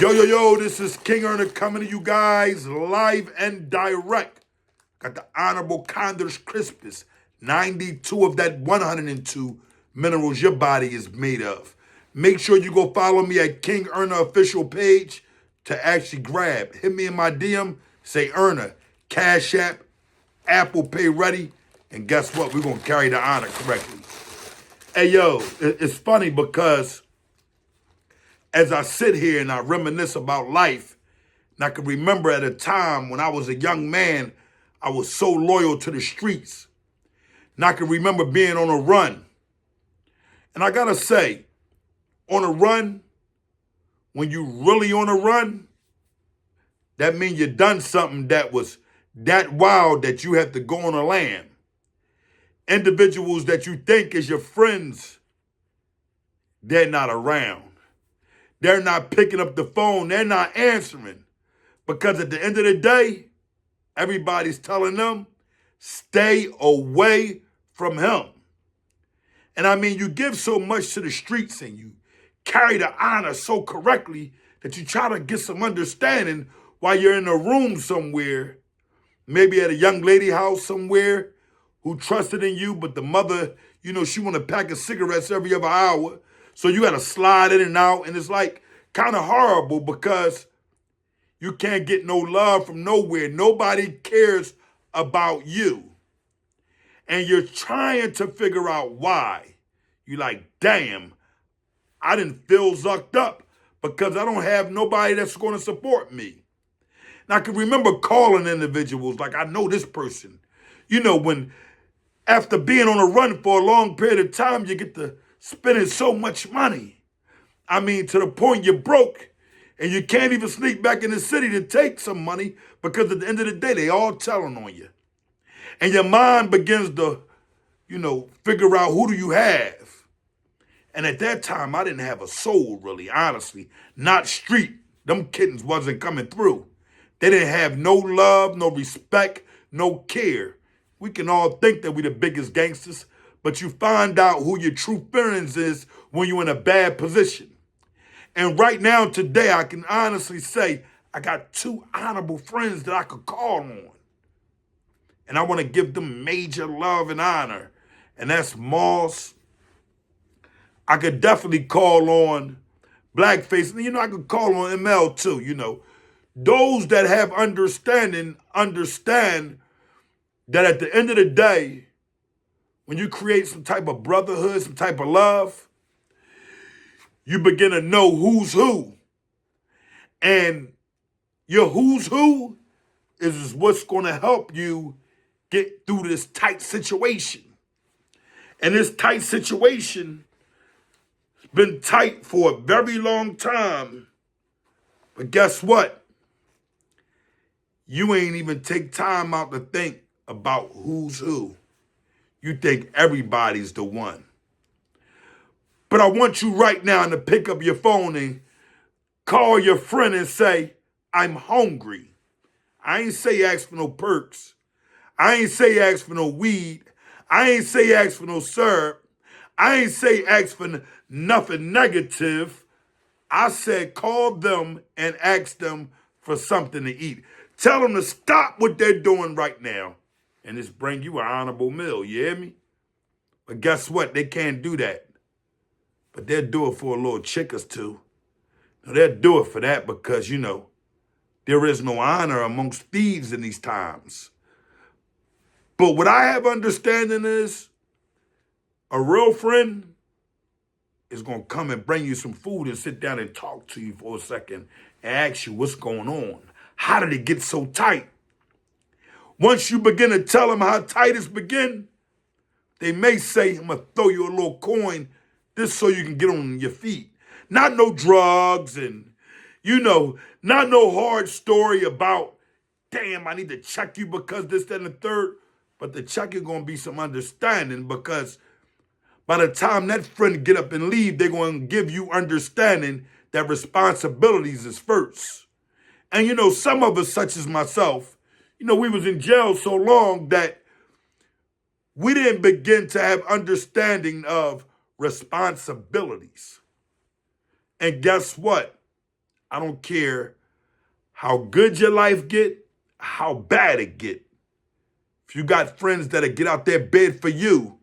Yo, this is King Earner coming to you guys live and direct. Got the Honorable Condors Crispus, 92 of that 102 minerals your body is made of. Make sure you go follow me at King Earner official page to actually grab. Hit me in my DM, say Earner, Cash App, Apple Pay ready, and guess what? We're going to carry the honor correctly. Hey, yo, it's funny because as I sit here and I reminisce about life, and I can remember at a time when I was a young man, I was so loyal to the streets. And I can remember being on a run. And I gotta say, on a run, when you really on a run, that means you done something that was that wild that you have to go on a lam. Individuals that you think is your friends, they're not around. They're not picking up the phone. They're not answering. Because at the end of the day, everybody's telling them, stay away from him. And I mean, you give so much to the streets and you carry the honor so correctly that you try to get some understanding while you're in a room somewhere, maybe at a young lady house somewhere who trusted in you, but the mother, she want a pack of cigarettes every other hour. So you got to slide in and out, and it's like kind of horrible because you can't get no love from nowhere. Nobody cares about you. And you're trying to figure out why. You're like, damn, I didn't feel zucked up because I don't have nobody that's going to support me. And I can remember calling individuals like, I know this person. When after being on a run for a long period of time, you get to spending so much money. I mean, to the point you're broke and you can't even sneak back in the city to take some money because at the end of the day, they all telling on you. And your mind begins to, figure out who do you have. And at that time, I didn't have a soul really, honestly. Not street. Them kittens wasn't coming through. They didn't have no love, no respect, no care. We can all think that we the biggest gangsters, but you find out who your true feelings is when you're in a bad position. And right now, today, I can honestly say I got two honorable friends that I could call on. And I want to give them major love and honor. And that's Moss. I could definitely call on Blackface. And, I could call on ML too, Those that have understanding understand that at the end of the day, when you create some type of brotherhood, some type of love, you begin to know who's who. And your who's who is what's going to help you get through this tight situation. And this tight situation has been tight for a very long time. But guess what? You ain't even take time out to think about who's who. You think everybody's the one. But I want you right now to pick up your phone and call your friend and say, I'm hungry. I ain't say ask for no perks. I ain't say ask for no weed. I ain't say ask for no syrup. I ain't say ask for nothing negative. I said call them and ask them for something to eat. Tell them to stop what they're doing right now and just bring you an honorable meal, you hear me? But guess what? They can't do that. But they'll do it for a little chickers too. Now, they'll do it for that because, there is no honor amongst thieves in these times. But what I have understanding is a real friend is going to come and bring you some food and sit down and talk to you for a second and ask you what's going on. How did it get so tight? Once you begin to tell them how tight it's begin, they may say, I'm going to throw you a little coin just so you can get on your feet. Not no drugs and, not no hard story about, damn, I need to check you because this, that, and the third. But the check is going to be some understanding because by the time that friend get up and leave, they're going to give you understanding that responsibilities is first. And, some of us, such as myself, we was in jail so long that we didn't begin to have understanding of responsibilities. And guess what? I don't care how good your life get, how bad it get. If you got friends that'll get out their bed for you,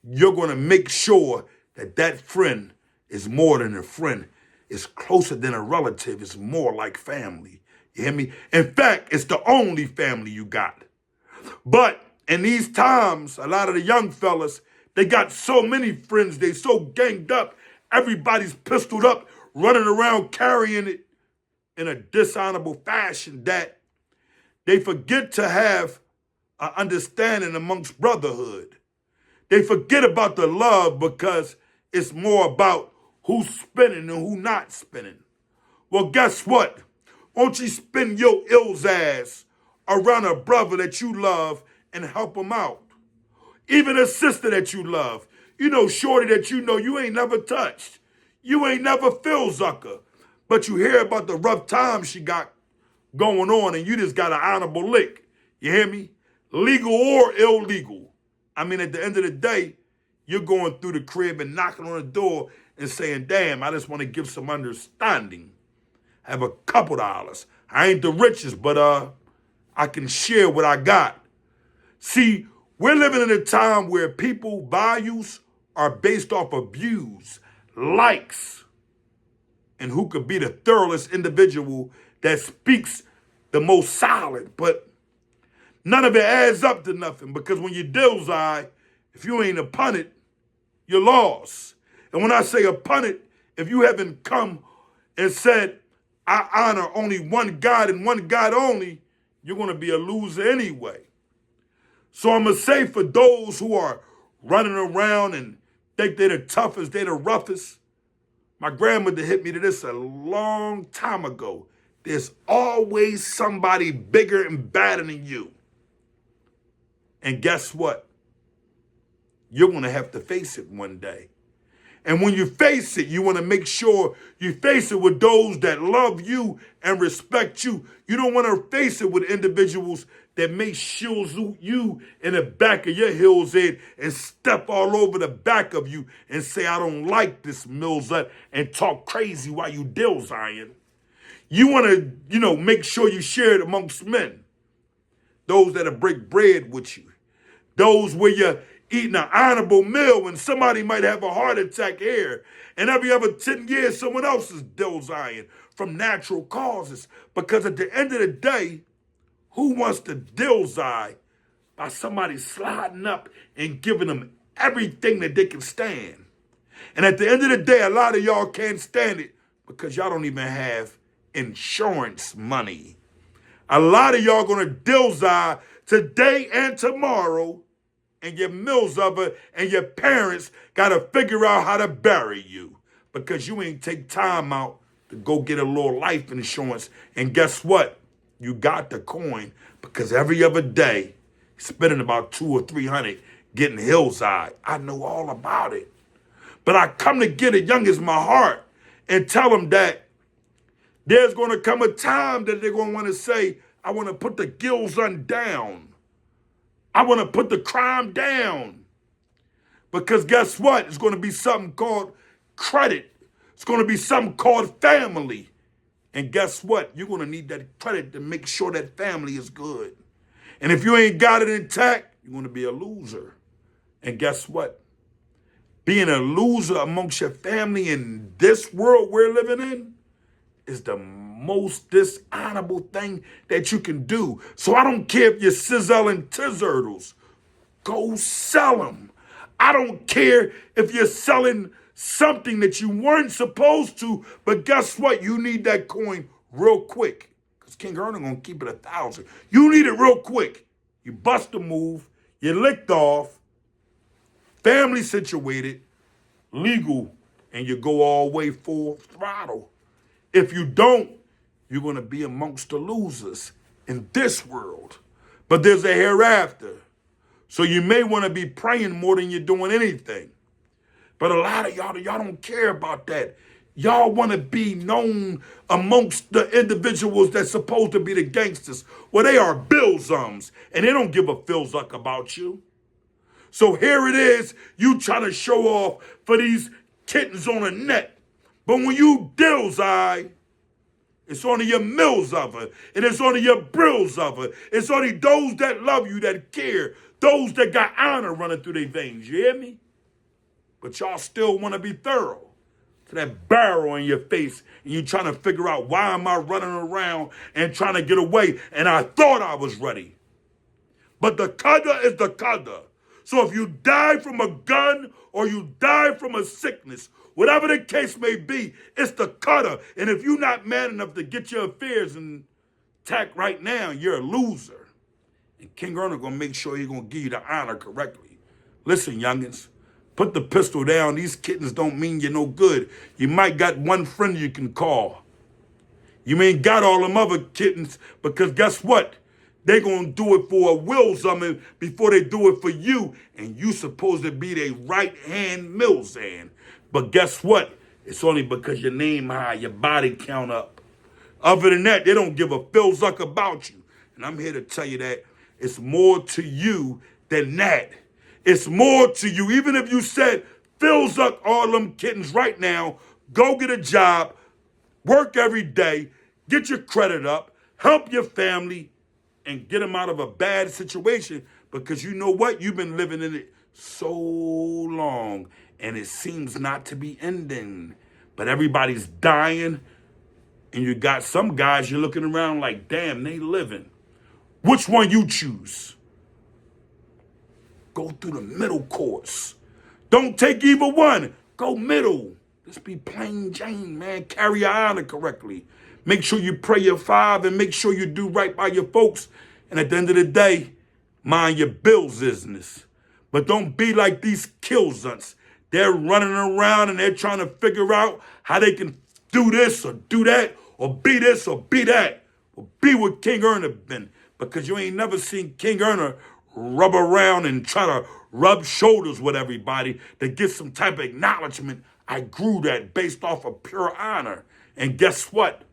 you're going to make sure that that friend is more than a friend. It's closer than a relative. It's more like family. You hear me? In fact, it's the only family you got. But in these times, a lot of the young fellas, they got so many friends. They so ganged up. Everybody's pistoled up, running around carrying it in a dishonorable fashion that they forget to have an understanding amongst brotherhood. They forget about the love because it's more about who's spinning and who not spinning. Well, guess what? Won't you spin your ill's ass around a brother that you love and help him out? Even a sister that you love. You know, shorty that you know you ain't never touched. You ain't never feel Zucker. But you hear about the rough times she got going on and you just got an honorable lick. You hear me? Legal or illegal. I mean, at the end of the day, you're going through the crib and knocking on the door and saying, damn, I just want to give some understanding. Have a couple dollars. I ain't the richest, but I can share what I got. See, we're living in a time where people values are based off of views, likes, and who could be the thoroughest individual that speaks the most solid. But none of it adds up to nothing because when you dill's eye, if you ain't upon it, you're lost. And when I say upon it, if you haven't come and said, I honor only one God and one God only, you're going to be a loser anyway. So I'm going to say for those who are running around and think they're the toughest, they're the roughest, my grandmother hit me to this a long time ago. There's always somebody bigger and badder than you. And guess what? You're going to have to face it one day. And when you face it, you want to make sure you face it with those that love you and respect you. You don't want to face it with individuals that may shield you in the back of your heels in and step all over the back of you and say, I don't like this Millsut and talk crazy while you dills iron. You want to, make sure you share it amongst men. Those that'll break bread with you. Those where you're eating an honorable meal when somebody might have a heart attack here. And every other 10 years, someone else is dills iron from natural causes. Because at the end of the day, who wants to dill's eye by somebody sliding up and giving them everything that they can stand? And at the end of the day, a lot of y'all can't stand it because y'all don't even have insurance money. A lot of y'all gonna dill's eye today and tomorrow, and your mills of it and your parents gotta figure out how to bury you because you ain't take time out to go get a little life insurance. And guess what? You got the coin because every other day, spending about 200 or 300 getting hill's eye. I know all about it. But I come to get it young as my heart and tell them that there's going to come a time that they're going to want to say, I want to put the gills on down. I want to put the crime down. Because guess what? It's going to be something called credit. It's going to be something called family. And guess what? You're going to need that credit to make sure that family is good. And if you ain't got it intact, you're going to be a loser. And guess what? Being a loser amongst your family in this world we're living in is the most dishonorable thing that you can do. So I don't care if you're sizzling tizzardles. Go sell them. I don't care if you're selling something that you weren't supposed to, but guess what? You need that coin real quick because King Earner gonna keep it 1,000. You need it real quick. You bust a move, you licked off, family situated, legal, and you go all the way full throttle. If you don't, you're going to be amongst the losers in this world. But there's a hereafter. So you may want to be praying more than you're doing anything. But a lot of y'all don't care about that. Y'all want to be known amongst the individuals that's supposed to be the gangsters. Well, they are billsums, and they don't give a filzuck about you. So here it is, you trying to show off for these kittens on a net. But when you dill's eye, It's only your mills of her. And it's only your brills of her. It's only those that love you, that care. Those that got honor running through their veins. You hear me? But y'all still want to be thorough. To that barrel in your face. And you trying to figure out, why am I running around and trying to get away? And I thought I was ready. But the qadr is the qadr. So if you die from a gun or you die from a sickness, whatever the case may be, it's the qadr. And if you're not man enough to get your affairs intact right now, you're a loser. And King Erna gonna make sure he's gonna give you the honor correctly. Listen, youngins, put the pistol down. These kittens don't mean you're no good. You might got one friend you can call. You ain't got all them other kittens, because guess what? They gonna do it for a will something before they do it for you, and you supposed to be their right-hand millsand. But guess what? It's only because your name high, your body count up. Other than that, they don't give a Philzuck about you. And I'm here to tell you that it's more to you than that. It's more to you. Even if you said, Philzuck all them kittens right now, go get a job, work every day, get your credit up, help your family, and get them out of a bad situation, because you know what? You've been living in it so long, and it seems not to be ending. But everybody's dying, and you got some guys you're looking around like, damn, they living. Which one you choose? Go through the middle course. Don't take either one. Go middle. Just be plain Jane, man. Carry your honor correctly. Make sure you pray your five and make sure you do right by your folks. And at the end of the day, mind your bills business. But don't be like these killzunts. They're running around and they're trying to figure out how they can do this or do that or be this or be that. Or be what King Erna been. Because you ain't never seen King Erna rub around and try to rub shoulders with everybody to get some type of acknowledgement. I grew that based off of pure honor. And guess what?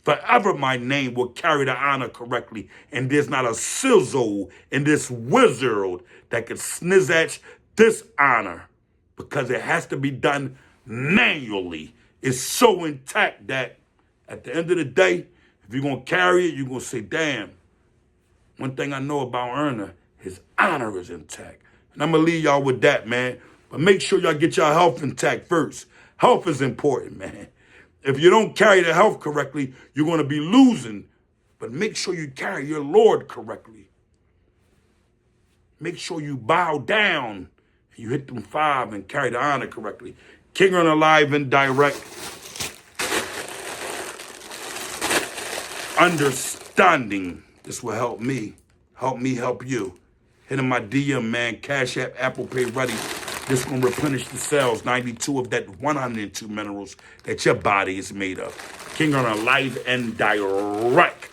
Forever my name will carry the honor correctly. And there's not a sizzle in this wizard that can snizzatch this honor, because it has to be done manually. It's so intact that at the end of the day, if you're going to carry it, you're going to say, damn, one thing I know about Erna, his honor is intact. And I'm going to leave y'all with that, man. But make sure y'all get your health intact first. Health is important, man. If you don't carry the health correctly, you're going to be losing. But make sure you carry your Lord correctly. Make sure you bow down and you hit them five and carry the honor correctly. King Erna live and direct. Understanding. This will help me. Help me help you. Hit in my DM, man. Cash App, Apple Pay ready. This will replenish the cells, 92 of that 102 minerals that your body is made of. King Erna live and direct.